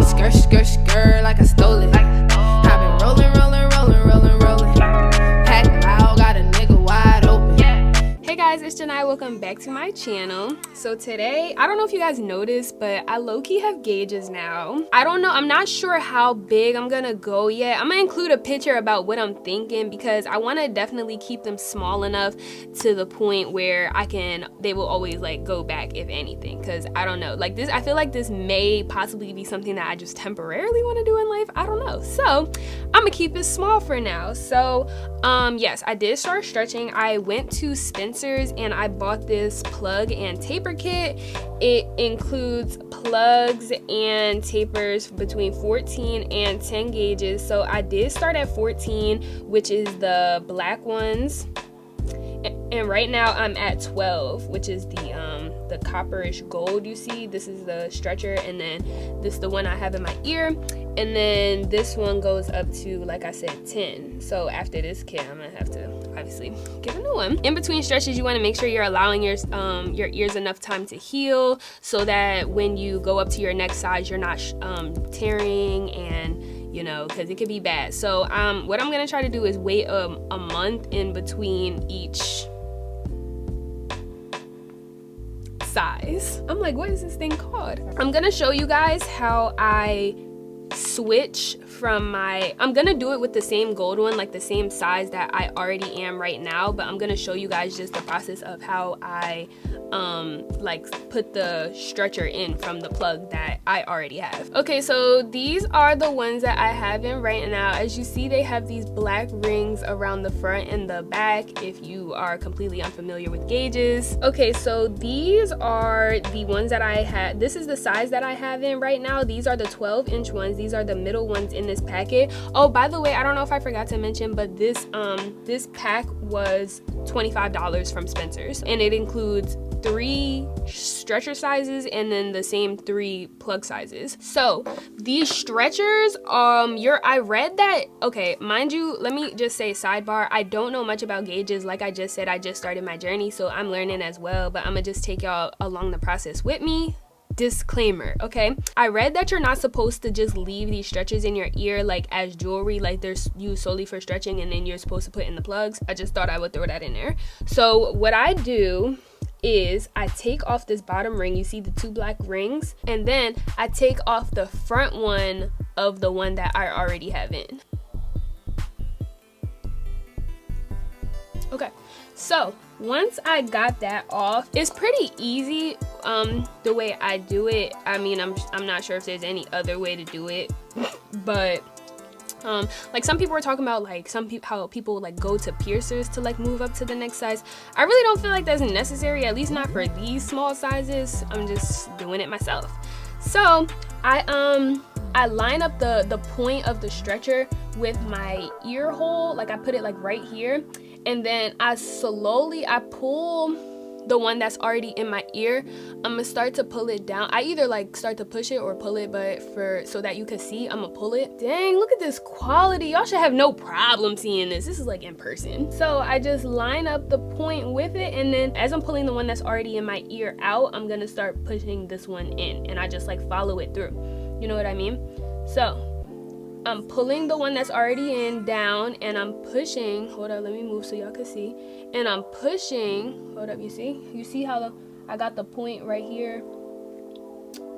me skirt, skirt, skirt like I stole it. I've been rolling, rolling, rolling, rolling, rolling. Pack loud, got a nigga wide open. Hey guys, it's Janai. Welcome back to my channel. So today, I don't know if you guys noticed, but I low-key have gauges now. I don't know, I'm not sure how big I'm gonna go yet. I'm gonna include a picture about what I'm thinking because I want to definitely keep them small enough to the point where they will always like go back if anything, because I don't know, like this, I feel like this may possibly be something that I just temporarily want to do in life. I don't know, so I'm gonna keep it small for now. So yes, I did start stretching. I went to Spencer's and I bought this plug and taper kit. It includes plugs and tapers between 14 and 10 gauges. So I did start at 14, which is the black ones. And right now I'm at 12, which is the copperish gold. You see, this is the stretcher, and then this is the one I have in my ear, and then this one goes up to, like I said, 10. So after this kit, I'm gonna have to obviously get a new one. In between stretches, you want to make sure you're allowing your ears enough time to heal, so that when you go up to your next size, you're not tearing and, you know, because it could be bad. So what I'm gonna try to do is wait a month in between each size. I'm like, what is this thing called? I'm gonna show you guys how I switch from I'm gonna do it with the same gold one, like the same size that I already am right now, but I'm gonna show you guys just the process of how I like put the stretcher in from the plug that I already have. Okay, so these are the ones that I have in right now. As you see, they have these black rings around the front and the back if you are completely unfamiliar with gauges. Okay, so these are the ones that I had. This is the size that I have in right now. These are the 12-inch ones. These are the middle ones in this packet. Oh, by the way, I don't know if I forgot to mention, but this pack was $25 from Spencer's, and it includes 3 stretcher sizes and then the same 3 plug sizes. So these stretchers, I read that, okay, mind you, let me just say sidebar, I don't know much about gauges. Like I just said, I just started my journey, so I'm learning as well, but I'm gonna just take y'all along the process with me. Disclaimer, okay? I read that you're not supposed to just leave these stretchers in your ear like as jewelry, like they're used solely for stretching and then you're supposed to put in the plugs. I just thought I would throw that in there. So what I do is I take off this bottom ring, you see the 2 black rings, and then I take off the front one of the one that I already have in. Okay, so once I got that off, it's pretty easy the way I do it. I mean, I'm not sure if there's any other way to do it, but like some people were talking about like how people like go to piercers to like move up to the next size. I really don't feel like that's necessary, at least not for these small sizes. I'm just doing it myself. So I line up the point of the stretcher with my ear hole, like I put it like right here, and then I pull the one that's already in my ear. I'm gonna start to pull it down. I either like start to push it or pull it, but so that you can see, I'm gonna pull it. Dang, look at this quality. Y'all should have no problem seeing this. This is like in person. So I just line up the point with it, and then as I'm pulling the one that's already in my ear out, I'm gonna start pushing this one in, and I just like follow it through. You know what I mean? So I'm pulling the one that's already in down, and I'm pushing. Hold up, let me move so y'all can see. And I'm pushing. Hold up, you see how I got the point right here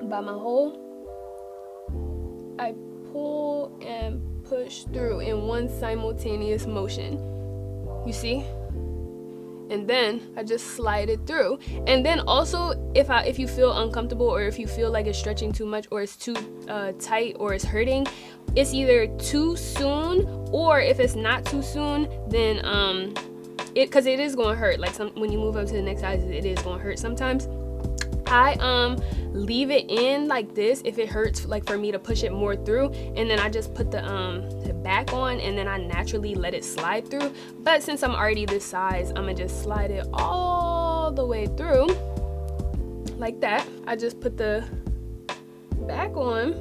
by my hole? I pull and push through in one simultaneous motion. You see? And then I just slide it through. And then also, if you feel uncomfortable, or if you feel like it's stretching too much, or it's too tight, or it's hurting, it's either too soon, or if it's not too soon, then because it is gonna hurt. Like when you move up to the next size, it is gonna hurt sometimes. I leave it in like this if it hurts, like for me to push it more through, and then I just put the back on, and then I naturally let it slide through. But since I'm already this size, I'm gonna just slide it all the way through like that. I just put the back on.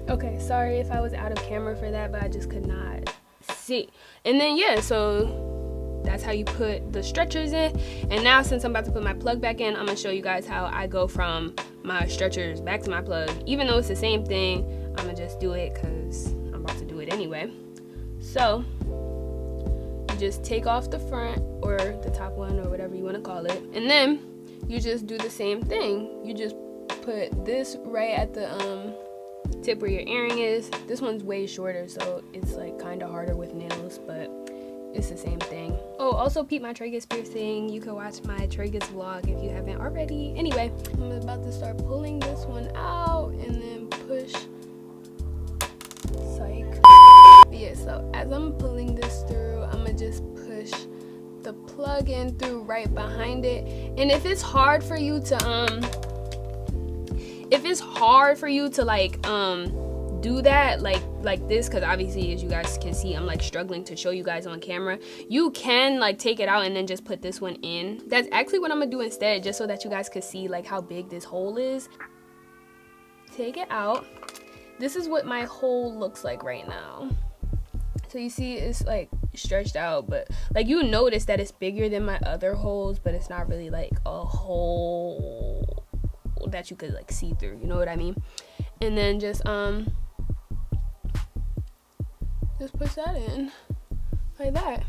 Okay, sorry if I was out of camera for that, but I just could not see. And then yeah, so that's how you put the stretchers in. And now since I'm about to put my plug back in, I'm gonna show you guys how I go from my stretchers back to my plug. Even though it's the same thing, I'm gonna just do it because I'm about to do it anyway. So you just take off the front or the top one or whatever you want to call it, and then you just do the same thing. You just put this right at the tip where your earring is. This one's way shorter, so it's like kind of harder with nails, but it's the same thing. Oh, also peep my tragus piercing. You can watch my tragus vlog if you haven't already. Anyway, I'm about to start pulling this one out and then push. Psych. Yeah, so as I'm pulling this through, I'm gonna just push the plug in through right behind it. And if it's hard for you to like do that like this, because obviously as you guys can see I'm like struggling to show you guys on camera, you can like take it out and then just put this one in. That's actually what I'm gonna do instead, just so that you guys can see like how big this hole is. Take it out. This is what my hole looks like right now. So you see it's like stretched out, but like you notice that it's bigger than my other holes, but it's not really like a hole that you could like see through, you know what I mean? And then just push that in like that,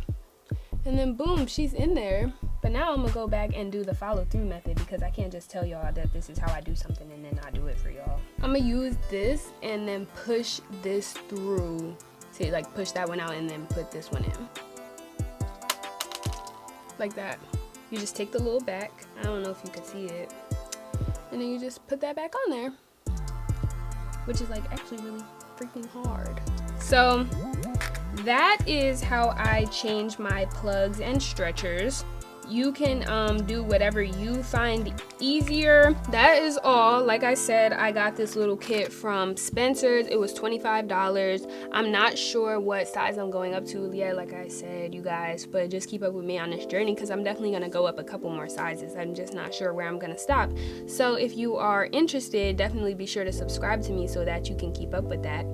and then boom, she's in there. But now I'm gonna go back and do the follow through method, because I can't just tell y'all that this is how I do something and then not do it for y'all. I'm gonna use this and then push this through. See, like push that one out and then put this one in like that. You just take the little back, I don't know if you can see it, and then you just put that back on there, which is like actually really freaking hard. So that is how I change my plugs and stretchers. You can do whatever you find easier. That is all. Like I said, I got this little kit from Spencer's. It was $25. I'm not sure what size I'm going up to yet, like I said, you guys, but just keep up with me on this journey, because I'm definitely going to go up a couple more sizes. I'm just not sure where I'm going to stop. So if you are interested, definitely be sure to subscribe to me so that you can keep up with that.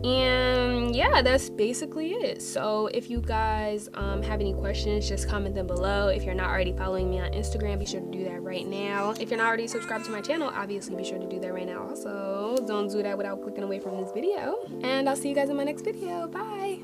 And yeah, that's basically it. So if you guys have any questions, just comment them below. If you're not already following me on Instagram, be sure to do that right now. If you're not already subscribed to my channel, obviously be sure to do that right now also. Don't do that without clicking away from this video. And I'll see you guys in my next video. Bye.